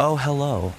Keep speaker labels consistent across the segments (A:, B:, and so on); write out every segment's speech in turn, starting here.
A: Oh, hello.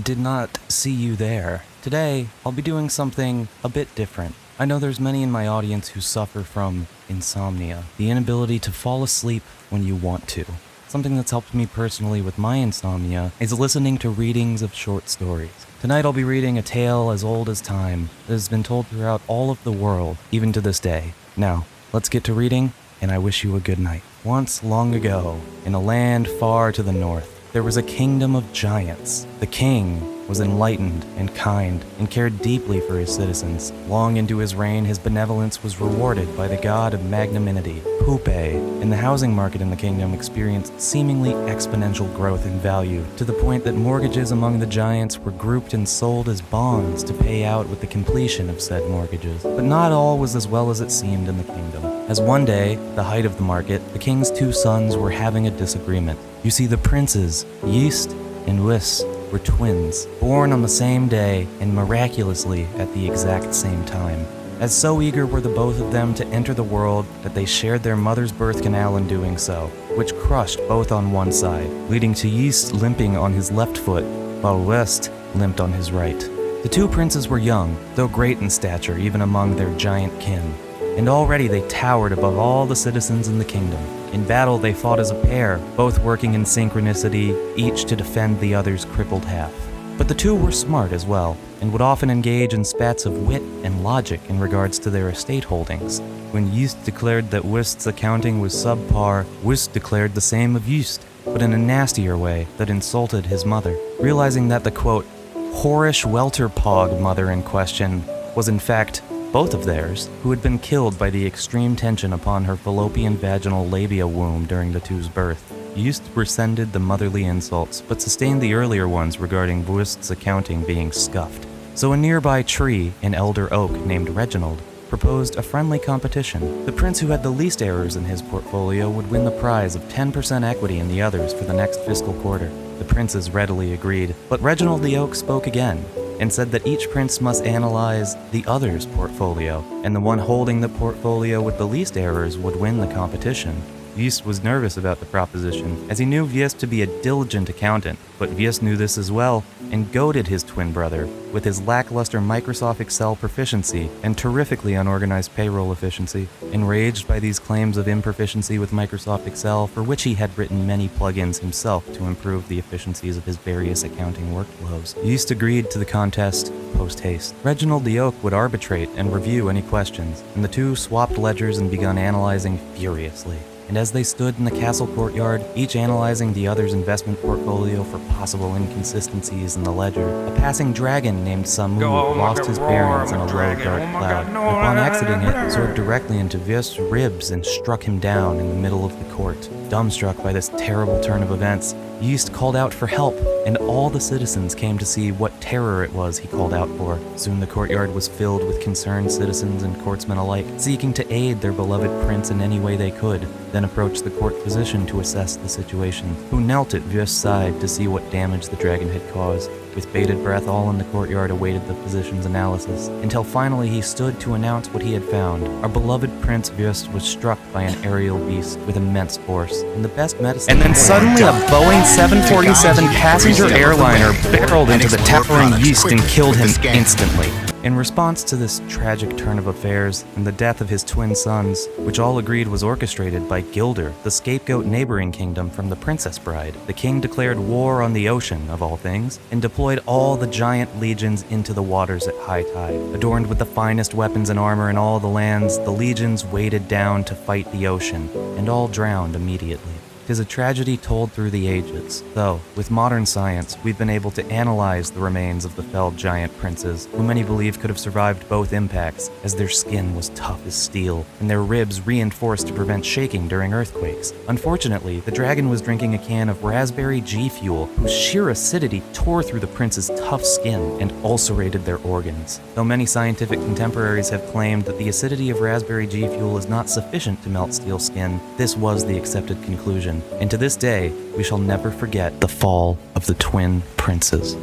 A: Did not see you there. Today, I'll be doing something a bit different. I know there's many in my audience who suffer from insomnia, the inability to fall asleep when you want to. Something that's helped me personally with my insomnia is listening to readings of short stories. Tonight I'll be reading a tale as old as time that has been told throughout all of the world, even to this day. Now, let's get to reading, and I wish you a good night. Once long ago, in a land far to the north, there was a kingdom of giants. The king was enlightened and kind and cared deeply for his citizens. Long into his reign, his benevolence was rewarded by the god of magnanimity, Pupe, and the housing market in the kingdom experienced seemingly exponential growth in value, to the point that mortgages among the giants were grouped and sold as bonds to pay out with the completion of said mortgages. But not all was as well as it seemed in the kingdom, as one day, the height of the market, the king's two sons were having a disagreement. You see, the princes, Yeast and Wis, were twins, born on the same day and miraculously at the exact same time. As so eager were the both of them to enter the world that they shared their mother's birth canal in doing so, which crushed both on one side, leading to Yeast limping on his left foot, while West limped on his right. The two princes were young, though great in stature even among their giant kin, and already they towered above all the citizens in the kingdom. In battle they fought as a pair, both working in synchronicity, each to defend the other's crippled half. But the two were smart as well, and would often engage in spats of wit and logic in regards to their estate holdings. When Yeast declared that Wist's accounting was subpar, Wist declared the same of Yeast, but in a nastier way that insulted his mother. Realizing that the quote, whorish welterpog mother in question was in fact both of theirs, who had been killed by the extreme tension upon her fallopian vaginal labia womb during the two's birth. Yeast resented the motherly insults, but sustained the earlier ones regarding Wist's accounting being scuffed. So a nearby tree, an elder oak named Reginald, proposed a friendly competition. The prince who had the least errors in his portfolio would win the prize of 10% equity in the others for the next fiscal quarter. The princes readily agreed, but Reginald the oak spoke again, and said that each prince must analyze the other's portfolio, and the one holding the portfolio with the least errors would win the competition. Yeast was nervous about the proposition, as he knew Viest to be a diligent accountant, but Viest knew this as well, and goaded his twin brother, with his lackluster Microsoft Excel proficiency and terrifically unorganized payroll efficiency. Enraged by these claims of improficiency with Microsoft Excel, for which he had written many plugins himself to improve the efficiencies of his various accounting workflows, Yeast agreed to the contest post-haste. Reginald the Oak would arbitrate and review any questions, and the two swapped ledgers and begun analyzing furiously. And as they stood in the castle courtyard, each analyzing the other's investment portfolio for possible inconsistencies in the ledger, a passing dragon named Samu lost his bearings in a low dark cloud, and upon exiting it, soared directly into Viest's ribs and struck him down in the middle of the court. Dumbstruck by this terrible turn of events, Yeast called out for help, and all the citizens came to see what terror it was he called out for. Soon the courtyard was filled with concerned citizens and courtsmen alike, seeking to aid their beloved prince in any way they could, then approached the court physician to assess the situation, who knelt at Viest's side to see what damage the dragon had caused. With bated breath, all in the courtyard awaited the physician's analysis, until finally he stood to announce what he had found. Our beloved Prince Viest was struck by an aerial beast with immense force, and the best medicine... And then suddenly a Boeing 747 passenger airliner barreled into the towering Yeast and killed him instantly. In response to this tragic turn of affairs and the death of his twin sons, which all agreed was orchestrated by Gilder, the scapegoat neighboring kingdom from the Princess Bride, the king declared war on the ocean, of all things, and deployed all the giant legions into the waters at high tide. Adorned with the finest weapons and armor in all the lands, the legions waded down to fight the ocean, and all drowned immediately. 'Tis a tragedy told through the ages, though, with modern science, we've been able to analyze the remains of the felled giant princes, who many believe could have survived both impacts, as their skin was tough as steel, and their ribs reinforced to prevent shaking during earthquakes. Unfortunately, the dragon was drinking a can of raspberry G Fuel, whose sheer acidity tore through the prince's tough skin and ulcerated their organs. Though many scientific contemporaries have claimed that the acidity of raspberry G Fuel is not sufficient to melt steel skin, this was the accepted conclusion. And to this day, we shall never forget the fall of the twin princes.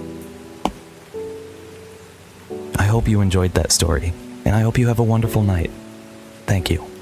A: I hope you enjoyed that story, and I hope you have a wonderful night. Thank you.